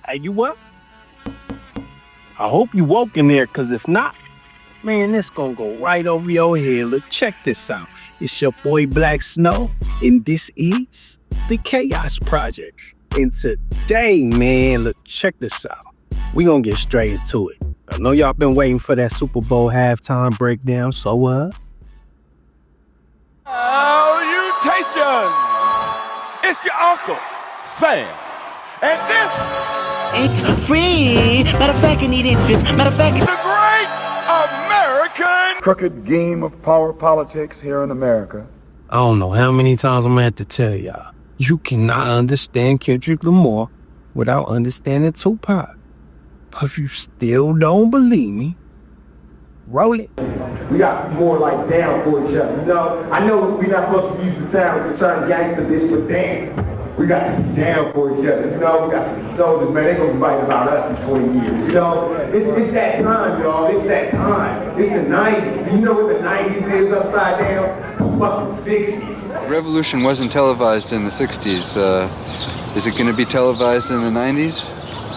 Hey, you up? I hope you woke in there, cause if not, man, this gonna go right over your head. Look, check this out. It's your boy Black Snow, and this is the Chaos Project. And today, man, look, check this out. We gonna get straight into it. I know y'all been waiting for that Super Bowl halftime breakdown, so Salutations! It's your uncle, Sam. And this ain't free. Matter of fact, I need interest. Matter of fact, is the great American crooked game of power politics here in America. I don't know how many times I'm gonna have to tell y'all. You cannot understand Kendrick Lamar without understanding Tupac. But if you still don't believe me, roll it. We got more like down for each other. You know, I know we're not supposed to use the term gangster bitch, but damn, we got to be down for each other. You know, we got some soldiers, man. They gonna be fighting about us in 20 years. You know, it's that time, y'all. It's that time. It's the 90s. Do you know what the 90s is upside down? Fucking 60s. Revolution wasn't televised in the 60s. Is it going to be televised in the 90s?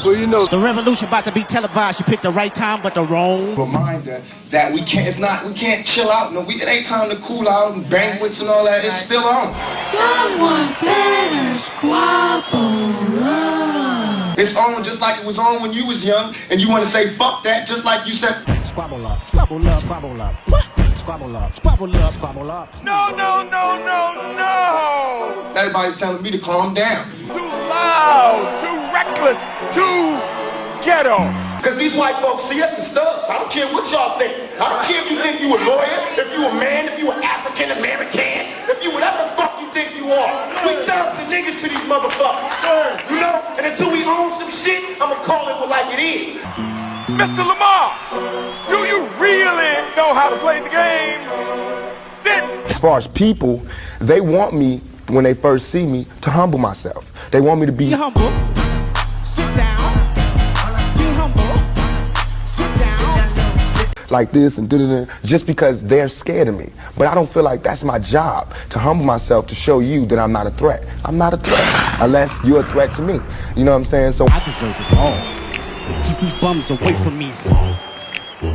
Well, you know, the revolution about to be televised. You picked the right time, but the wrong. Reminder that we can't chill out. No, it ain't time to cool out and banquets and all that. It's still on. someone better squabble up. It's on just like it was on when you was young, and you want to say fuck that, just like you said. Squabble up, squabble up, squabble up. What? Squabble up, squabble up, squabble up. No. Everybody telling me to calm down. Too loud, too reckless, too ghetto. Cause these white folks see us as thugs. I don't care what y'all think. I don't care if you think you a lawyer, if you a man, if you an African American, if you whatever the fuck you think you are. We thugs and niggas to these motherfuckers. You know? And until we own some shit, I'ma call it like it is. Mr. Lamar, do you really know how to play the game? Then As far as people, they want me, when they first see me, to humble myself. They want me to Be be humble. Sit down. Be humble. Sit down. like this and da-da-da, just because they're scared of me. But I don't feel like that's my job, to humble myself, to show you that I'm not a threat. I'm not a threat, unless you're a threat to me. You know what I'm saying? So I deserve it all. Keep these bums away from me.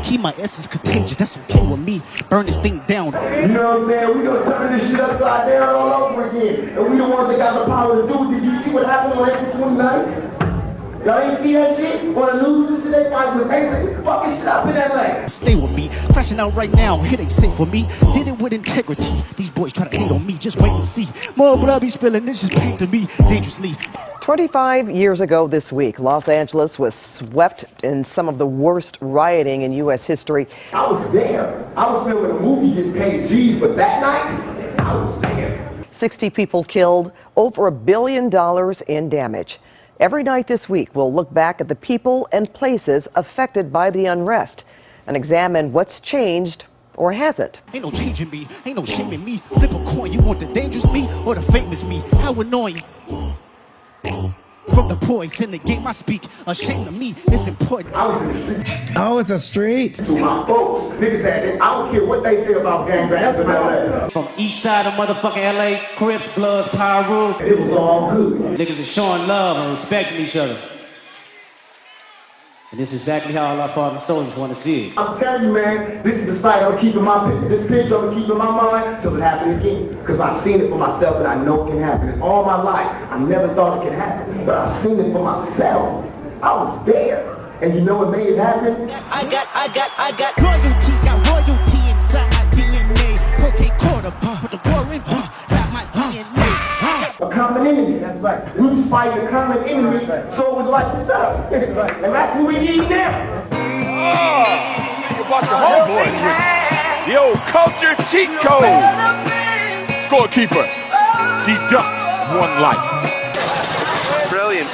Keep my essence contagious. That's okay with me. Burn this thing down. You know what I'm saying? We gonna turn this shit upside down all over again. And we the ones that got the power to do it. Did you see what happened on April 29th? Y'all ain't see that shit on the news yesterday? Guys with this fucking shit up in LA. Stay with me. Crashing out right now. It ain't safe for me. Did it with integrity. These boys try to hate on me. Just wait and see. More blood be spilling. It's just pain to me. Dangerously. 25 years ago this week, Los Angeles was swept in some of the worst rioting in U.S. history. I was there. I was filming a movie getting paid G's, but that night, I was there. 60 people killed, over $1 billion in damage. Every night this week, we'll look back at the people and places affected by the unrest and examine what's changed or hasn't. Ain't no changing me. Ain't no shaming me. Flip a coin. You want the dangerous me or the famous me? How annoying. From the boys in the game I speak, ashamed of me, it's important. I was in the street. Oh, it's a street. To my folks, niggas had it. I don't care what they say about gangbangs in LA. From east side of motherfucking LA, Crips, Bloods, Power Rules. It was all good. Niggas is showing love and respecting each other. And this is exactly how all our fallen soldiers want to see it. I'm telling you, man, this is the sight I'm keeping this picture I'm keeping in my mind till it happen again. Because I've seen it for myself and I know it can happen. In all my life, I never thought it could happen. But I've seen it for myself. I was there. And you know what made it happen? I got royalty, got royalty inside my DNA. Okay, quarter, put the war in peace inside my DNA. A common enemy, that's right. We was fighting a common enemy, so it was like, what's up? And that's what we need now. oh, see you brought your homeboys with you. The old culture cheat code. Scorekeeper, deduct 1 life. Brilliant.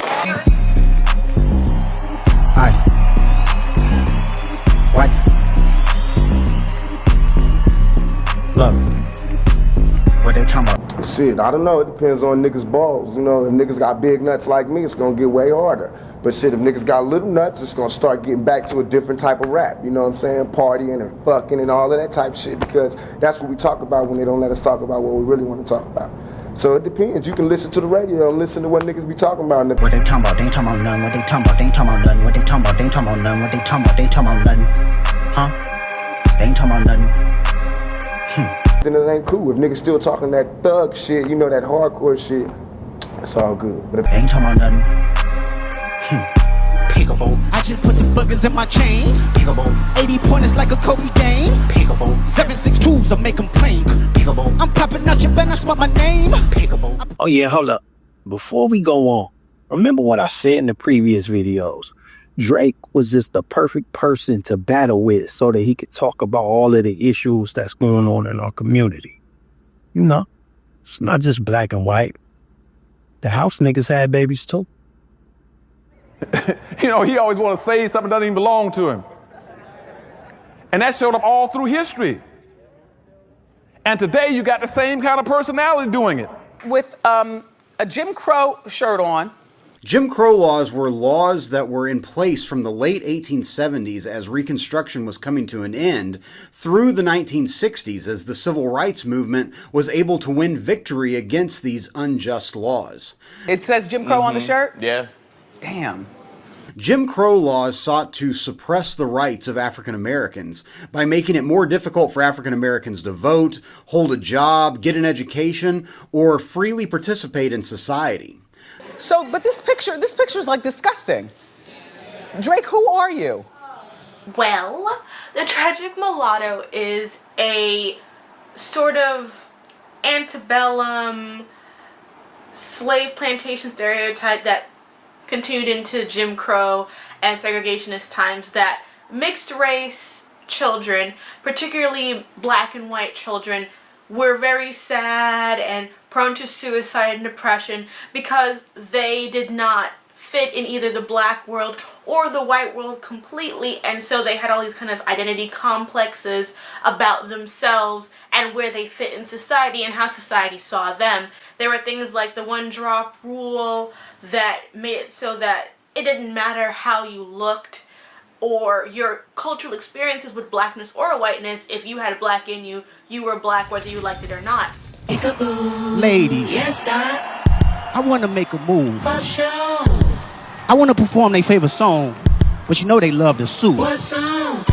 Hi. What? Look. What they talking about? shit, I don't know, it depends on niggas' balls. You know, if niggas got big nuts like me, it's gonna get way harder. But shit, if niggas got little nuts, it's gonna start getting back to a different type of rap. You know what I'm saying? Partying and fucking and all of that type of shit, because that's what we talk about when they don't let us talk about what we really want to talk about. So it depends. You can listen to the radio and listen to what niggas be talking about. What they talking about? They ain't talking about nothing. What they talking about? They ain't talking about nothing. What they talking about? They ain't talking about nothing. What they talking about? They ain't talking about nothing. Huh? They ain't talking about nothing. Then it ain't cool. If niggas still talking that thug shit, you know, that hardcore shit, it's all good. But if they ain't talking about nothing. Peekaboo. I just put the buggers in my chain. Peekaboo. 80 pointers like a Kobe Dane. Peekaboo. 762s, I make them plain. Peekaboo. I'm popping out, you better not spell my name. Peekaboo. Oh yeah, hold up. Before we go on, remember what I said in the previous videos. Drake was just the perfect person to battle with so that he could talk about all of the issues that's going on in our community. You know, it's not just black and white. The house niggas had babies too. You know, he always want to say something that doesn't even belong to him. And that showed up all through history. And today you got the same kind of personality doing it. With a Jim Crow shirt on. Jim Crow laws were laws that were in place from the late 1870s as Reconstruction was coming to an end through the 1960s as the Civil Rights Movement was able to win victory against these unjust laws. It says Jim Crow on the shirt? Yeah. Damn. Jim Crow laws sought to suppress the rights of African Americans by making it more difficult for African Americans to vote, hold a job, get an education, or freely participate in society. So, but this picture's like disgusting. Drake, who are you? Well, the Tragic Mulatto is a sort of antebellum slave plantation stereotype that continued into Jim Crow and segregationist times, that mixed race children, particularly black and white children, were very sad and prone to suicide and depression because they did not fit in either the black world or the white world completely, and so they had all these kind of identity complexes about themselves and where they fit in society and how society saw them. There were things like the one-drop rule that made it so that it didn't matter how you looked or your cultural experiences with blackness or whiteness. If you had black in you, you were black whether you liked it or not. Ladies, Yes, Doc. I want to make a move. For sure. I want to perform their favorite song, but you know they love the suit. What song?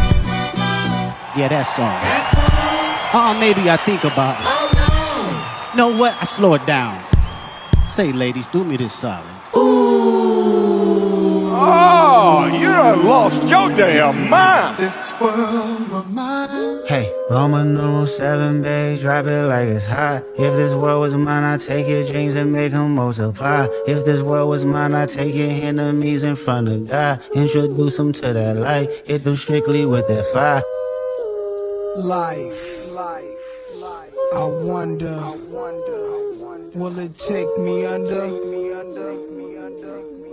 Yeah, that song. That song? Maybe I think about it. Oh You know what? I slow it down. Say, ladies, do me this solid. Oh, you done lost your damn mind. This world remind. Hey, Roman numeral 7, babe, drop it like it's hot. If this world was mine, I'd take your dreams and make them multiply. If this world was mine, I'd take your enemies in front of God. Introduce them to that light, hit them strictly with that fire. Life. I wonder, will it take me under?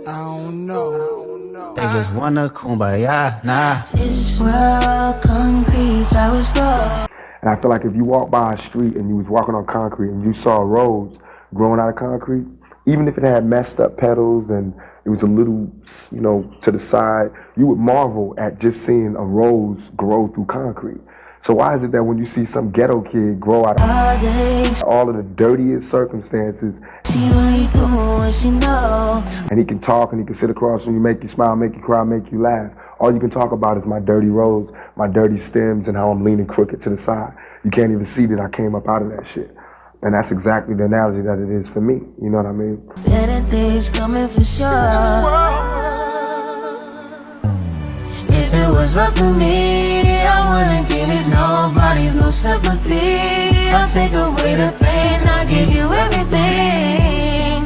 I don't know. They just wanna kumbaya, nah. This world, concrete, flowers grow. And I feel like if you walk by a street and you was walking on concrete and you saw a rose growing out of concrete, even if it had messed up petals and it was a little, you know, to the side, you would marvel at just seeing a rose grow through concrete. So why is it that when you see some ghetto kid grow out of all of the dirtiest circumstances, She only do what she know. and he can talk and he can sit across from you, make you smile, make you cry, make you laugh, all you can talk about is my dirty rose, my dirty stems, and how I'm leaning crooked to the side. You can't even see that I came up out of that shit. And that's exactly the analogy that it is for me. You know what I mean? Better days coming for sure. If it was up to me, I wouldn't give these nobodies no sympathy. I'll take away the pain, I'll give you everything.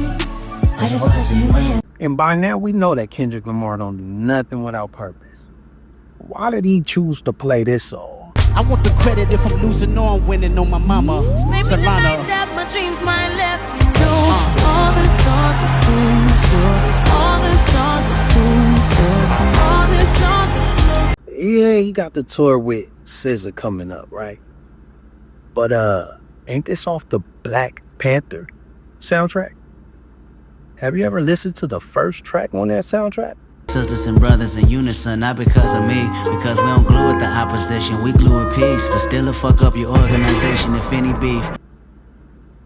I just wanna see you win. And by now we know that Kendrick Lamar don't do nothing without purpose. Why did he choose to play this song? I want the credit if I'm losing or I'm winning on my mama, Maybe the Solana. night that my dreams might let me do. All the songs are true, all the songs are true, all the songs are Yeah, he got the tour with SZA coming up, right? But ain't this off the Black Panther soundtrack? Have you ever listened to the first track on that soundtrack? Sisters and brothers in unison, not because of me, because we don't glue with the opposition, we glue with peace, but still a fuck up your organization if any beef.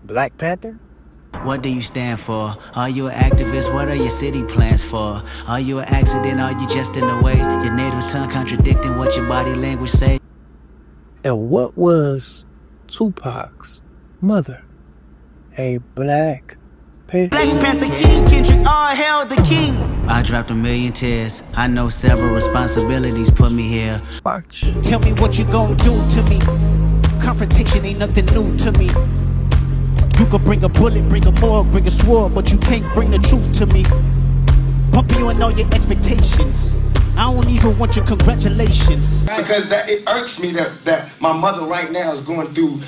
Black Panther? What do you stand for? Are you an activist? What are your city plans for? Are you an accident? Are you just in the way? Your native tongue contradicting what your body language say? And what was Tupac's mother? A Black Panther. Black Panther King, Kendrick, all hail the king. I dropped 1,000,000 tears. I know several responsibilities put me here. Watch. Tell me what you gon' do to me. Confrontation ain't nothing new to me. You could bring a bullet, bring a morgue, bring a sword, but you can't bring the truth to me. Bumping you and all your expectations. I don't even want your congratulations. Because it irks me that my mother right now is going through,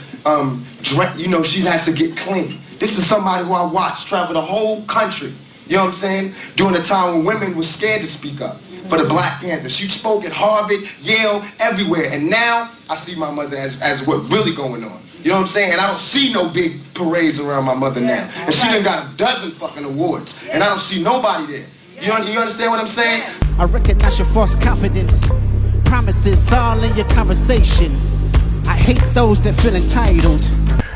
she has to get clean. This is somebody who I watched travel the whole country, you know what I'm saying? During a time when women were scared to speak up for the Black Panthers. She spoke at Harvard, Yale, everywhere. And now I see my mother as what's really going on. You know what I'm saying? And I don't see no big parades around my mother now. And she done got a dozen fucking awards. And I don't see nobody there. You understand what I'm saying? I recognize your false confidence. Promises all in your conversation. I hate those that feel entitled.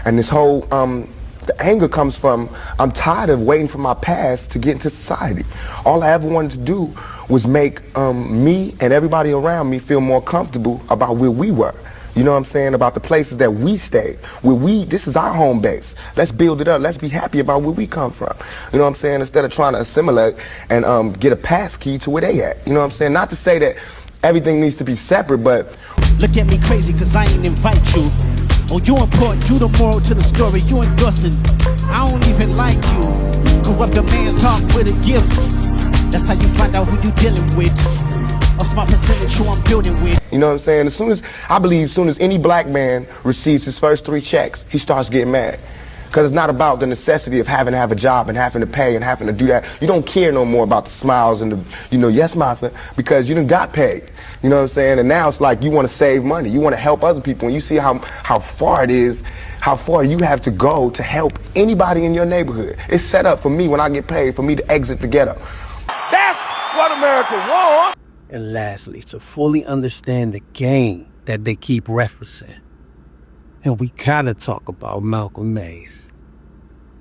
And this whole, the anger comes from, I'm tired of waiting for my past to get into society. All I ever wanted to do was make me and everybody around me feel more comfortable about where we were. You know what I'm saying? About the places that we stayed. This is our home base. Let's build it up. Let's be happy about where we come from. You know what I'm saying? Instead of trying to assimilate and get a pass key to where they at. You know what I'm saying? Not to say that everything needs to be separate, but... Look at me crazy cause I ain't invite you. Oh, you important, you the moral to the story, you endorsing. I don't even like you. Corrupt a man's heart with a gift. That's how you find out who you dealing with. A small percentage who I'm building with. You know what I'm saying? I believe as soon as any black man receives his first 3 checks, he starts getting mad. Because it's not about the necessity of having to have a job and having to pay and having to do that. You don't care no more about the smiles and the, yes, massa, because you done got paid. You know what I'm saying? And now it's like you want to save money. You want to help other people. And you see how far it is, how far you have to go to help anybody in your neighborhood. It's set up for me when I get paid for me to exit the ghetto. That's what America wants. And lastly, to fully understand the game that they keep referencing. And we gotta talk about Malcolm X.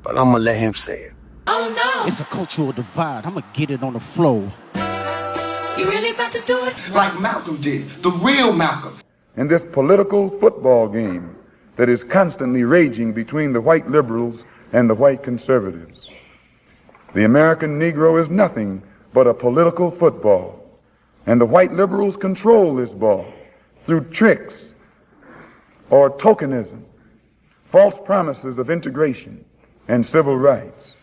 But I'm gonna let him say it. Oh no! It's a cultural divide. I'm gonna get it on the floor. You really about to do it? Like Malcolm did. The real Malcolm. In this political football game that is constantly raging between the white liberals and the white conservatives, the American Negro is nothing but a political football. And the white liberals control this ball through tricks or tokenism, false promises of integration and civil rights.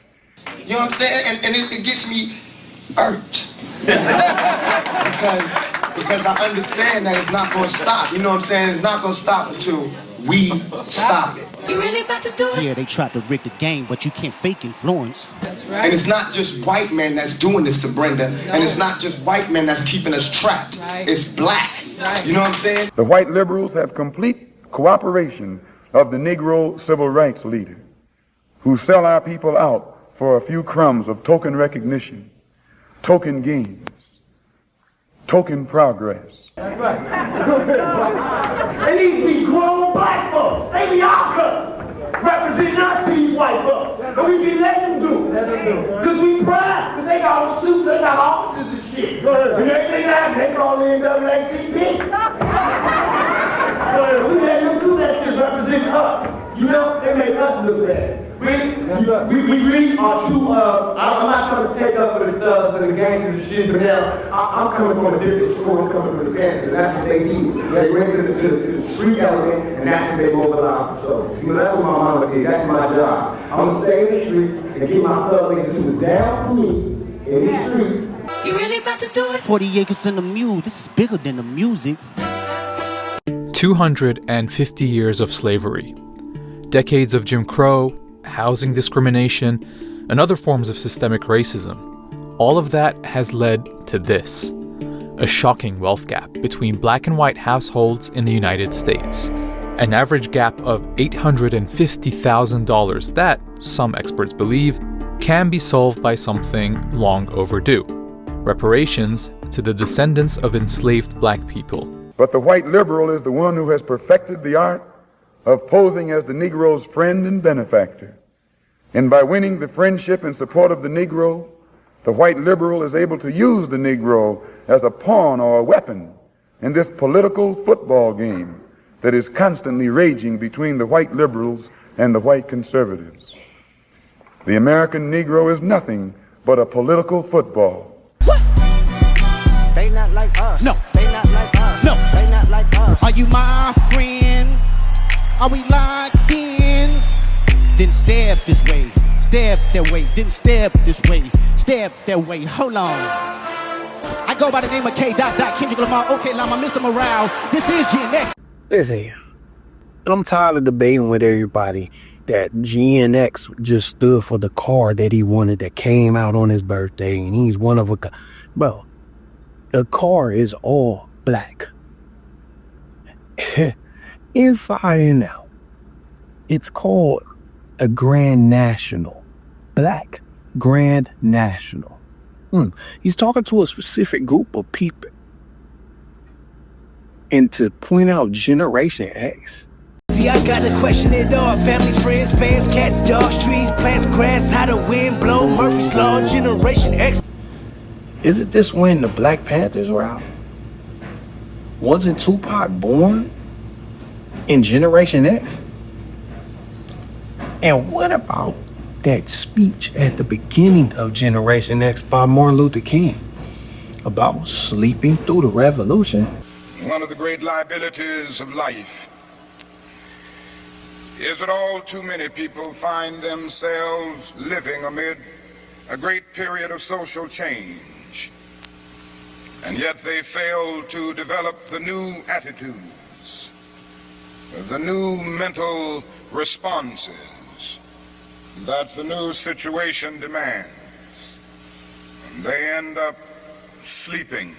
You know what I'm saying? And it gets me irked. because I understand that it's not going to stop. You know what I'm saying? It's not going to stop until we stop it. You really about to do it? Yeah, they tried to rig the game, but you can't fake influence. That's right. And it's not just white men that's doing this to Brenda, and it's not just white men that's keeping us trapped. Right. It's black. Right. You know what I'm saying? The white liberals have complete cooperation of the Negro civil rights leader, who sell our people out for a few crumbs of token recognition, token gains, token progress. That's right. They need to be grown black folks. They be our color. Representing us to these white folks. But we be letting them do it. Because we proud. Because they got all suits, they got officers and shit. And everything that they call the NAACP. We let them do that shit representing us. You know, they make us look bad. We really are too, I'm not trying to take up for the thugs and the gangsters and shit, but now I'm coming from a different school. I'm coming from the gangsters, and that's what they need. They went to the street element, and that's what they mobilize the souls. You know, that's what my mama did. That's my job. I'm going to stay in the streets and get my thug niggas who was down for me in the streets. You really about to do it? 40 acres and a mule. This is bigger than the music. 250 years of slavery. Decades of Jim Crow, housing discrimination, and other forms of systemic racism. All of that has led to this: a shocking wealth gap between black and white households in the United States. An average gap of $850,000 that, some experts believe, can be solved by something long overdue: reparations to the descendants of enslaved black people. But the white liberal is the one who has perfected the art of posing as the Negro's friend and benefactor, And by winning the friendship and support of the Negro, the white liberal is able to use the Negro as a pawn or a weapon in this political football game that is constantly raging between the white liberals and the white conservatives. The American Negro is nothing but a political football. They not like us. No. They not like us. No. They not like us. Are you my friend? Are we locked in? Then step this way. Step that way. Then step this way. Step that way. Hold on. I go by the name of K. Kendrick Lamar. Okay, Llama, Mr. Morale. This is Gen X. Listen, and I'm tired of debating with everybody that GNX just stood for the car that he wanted that came out on his birthday, and he's one of a... Bro, the car is all black. Inside and out. It's called a Grand National. Black Grand National. He's talking to a specific group of people. And to point out Generation X. See, I gotta question it all. Family, friends, fans, cats, dogs, trees, plants, grass, how the wind blow, Murphy's Law, Generation X. Isn't this when the Black Panthers were out? Wasn't Tupac born in Generation X? And what about that speech at the beginning of Generation X by Martin Luther King about sleeping through the revolution? One of the great liabilities of life is that all too many people find themselves living amid a great period of social change, and yet they fail to develop the new attitudes, the new mental responses that the new situation demands. And they end up sleeping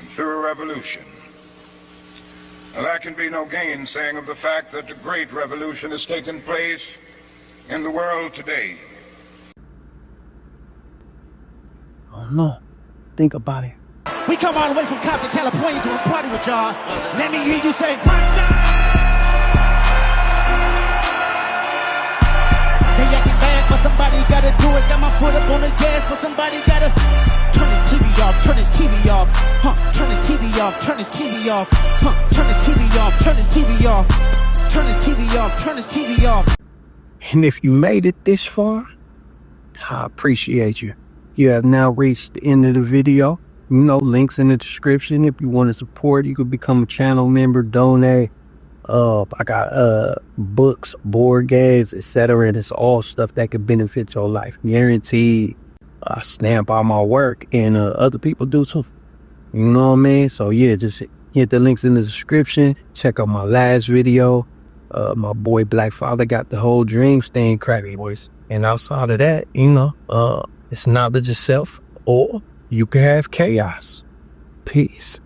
through a revolution. Now, there can be no gainsaying of the fact that the great revolution has taken place in the world today. I don't know. Think about it. We come all the way from Compton, California to a party with y'all. Let me hear you say, Monster! They acting bad, but somebody gotta do it. Got my foot up on the gas, but somebody gotta turn his TV off, turn his TV off, turn his TV off, turn his TV off, turn his TV off, turn his TV off, turn his TV off, turn his TV off. And if you made it this far, I appreciate you. You have now reached the end of the video. You know, links in the description. If you want to support, you could become a channel member, donate. I got books, board games, etc. And it's all stuff that could benefit your life. Guaranteed. I stand by my work, and other people do too. You know what I mean? So yeah, just hit the links in the description. Check out my last video. My boy Black Father got the whole dream staying crappy, boys. And outside of that, you know, it's knowledge itself, or you can have chaos. Peace.